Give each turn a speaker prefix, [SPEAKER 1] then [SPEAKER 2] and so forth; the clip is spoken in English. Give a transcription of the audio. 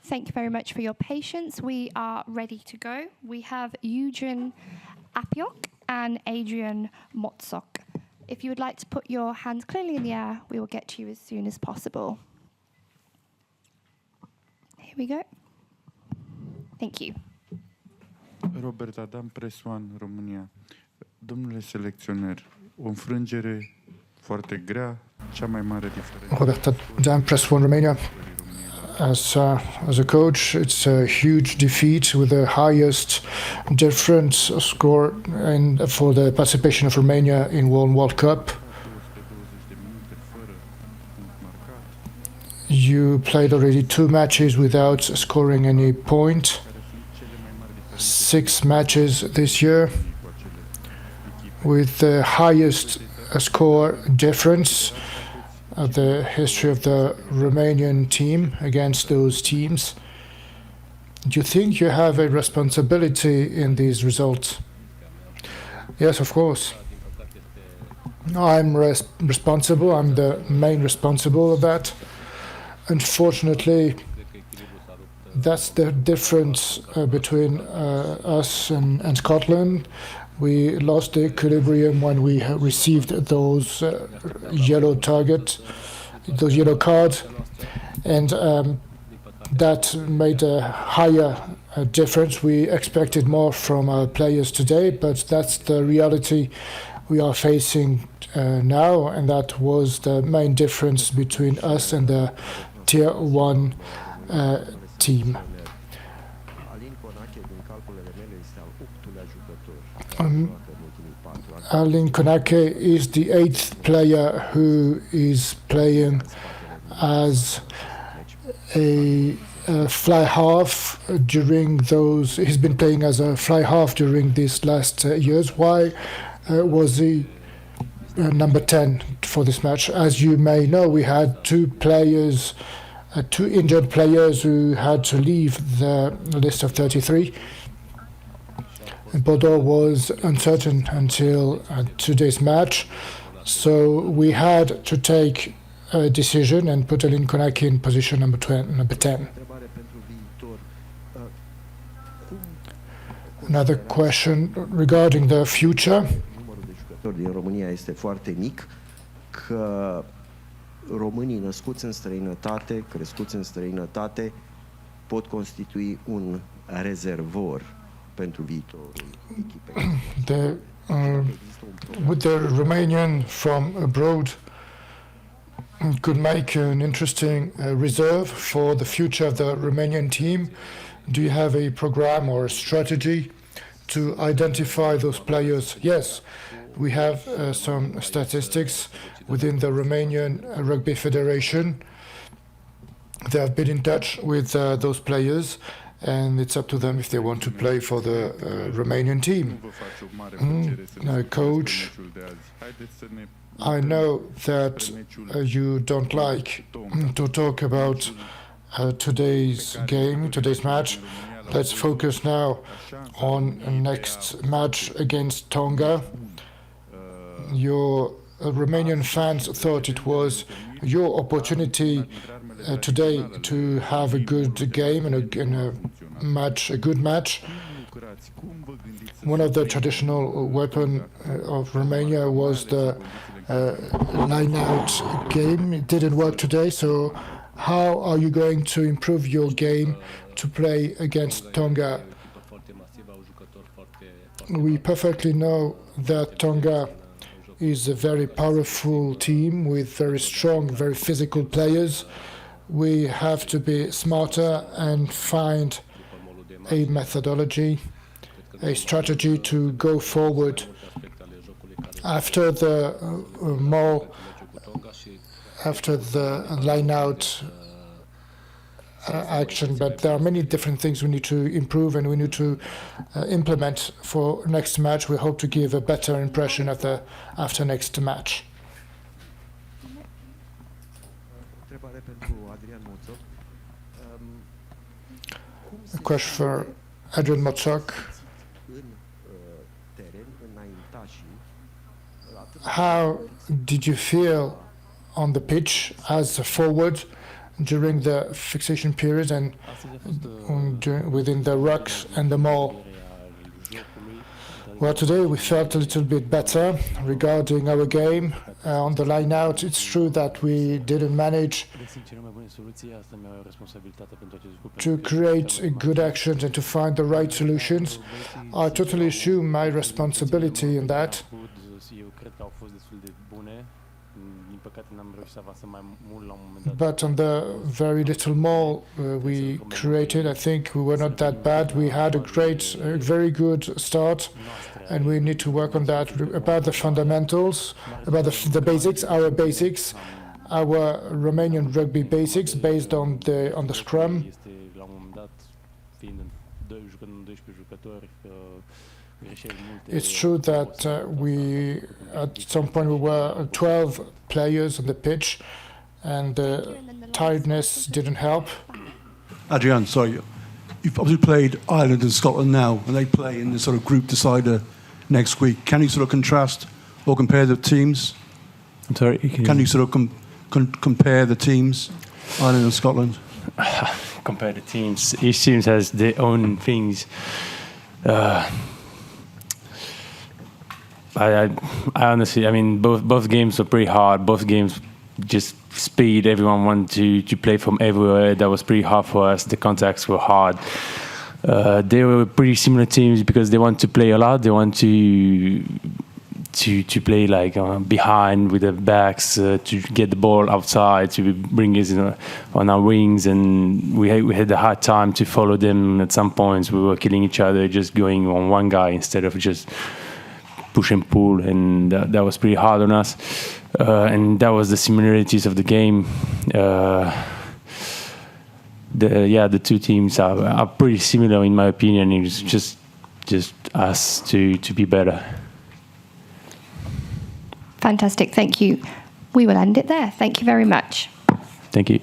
[SPEAKER 1] Thank you very much for your patience. We are ready to go. We have Eugen Apiok and Adrian Motsok. If you would like to put your hands clearly in the air, we will get to you as soon as possible. Here we go. Thank you.
[SPEAKER 2] Robert Adam, Press One, România. Domnule selecționer, o înfrângere foarte grea, cea mai mare diferență.
[SPEAKER 3] Robert Adam, Press One, Romania. As a coach, it's a huge defeat with the highest difference score for the participation of Romania in World Cup. You played already 2 matches without scoring any point. 6 matches this year with the highest score difference of the history of the Romanian team against those teams. Do you think you have a responsibility in these results? Yes, of course. I'm responsible. I'm the main responsible of that. Unfortunately, that's the difference between us and Scotland. We lost the equilibrium when we received those yellow cards, and that made a higher difference. We expected more from our players today, but that's the reality we are facing now, and that was the main difference between us and the Tier 1 team. Alin Konake is the 8th player who is playing as a fly half during those. He's been playing as a fly half during these last years. Why was he number 10 for this match? As you may know, we had 2 injured players who had to leave the list of 33. Bordeaux was uncertain until today's match, so we had to take a decision and put Alin Konaki in position number 10. Another question regarding the future.
[SPEAKER 4] Din România este foarte mic, că românii născuți în străinătate, crescuți în străinătate, pot constitui un rezervor pentru viitorul echipei.
[SPEAKER 3] With the Romanian from abroad could make an interesting reserve for the future of the Romanian team. Do you have a program or a strategy to identify those players? Yes, we have some statistics within the Romanian Rugby Federation. They have been in touch with those players, and it's up to them if they want to play for the Romanian team. Coach, I know that you don't like to talk about today's game, today's match. Let's focus now on next match against Tonga. Your Romanian fans thought it was your opportunity today to have a good game and a good match. One of the traditional weapons of Romania was the line-out game. It didn't work today, so how are you going to improve your game to play against Tonga? We perfectly know that Tonga is a very powerful team with very strong, very physical players. We have to be smarter and find a methodology, a strategy to go forward after the line-out action. But there are many different things we need to improve and we need to implement for next match. We hope to give a better impression after next match. A question for Adrian Motsok. How did you feel on the pitch as a forward during the fixation period and within the rucks and the maul. Well, today we felt a little bit better regarding our game. On the line out, it's true that we didn't manage to create good actions and to find the right solutions. I totally assume my responsibility in that. But on the very little more we created, I think we were not that bad. We had a very good start, and we need to work on that. About the fundamentals, about the basics, our Romanian rugby basics based on the scrum. It's true that at some point we were 12 players on the pitch, and the tiredness didn't help.
[SPEAKER 5] Adrian, sorry, you've obviously played Ireland and Scotland now, and they play in the sort of group decider next week. Can you sort of contrast or compare the teams?
[SPEAKER 6] I'm sorry.
[SPEAKER 5] Can you sort of compare the teams, Ireland and Scotland?
[SPEAKER 6] Compare the teams. Each team has their own things. I honestly, I mean, both games were pretty hard. Both games just speed. Everyone wanted to play from everywhere. That was pretty hard for us. The contacts were hard. They were pretty similar teams because they want to play a lot. They want to play like behind with the backs to get the ball outside, to bring us on our wings, and we had a hard time to follow them. At some points, we were killing each other, just going on one guy instead of just push and pull, and that was pretty hard on us. And that was the similarities of the game. The two teams are pretty similar in my opinion. It's just us to be better.
[SPEAKER 1] Fantastic, thank you. We will end it there. Thank you very much.
[SPEAKER 6] Thank you.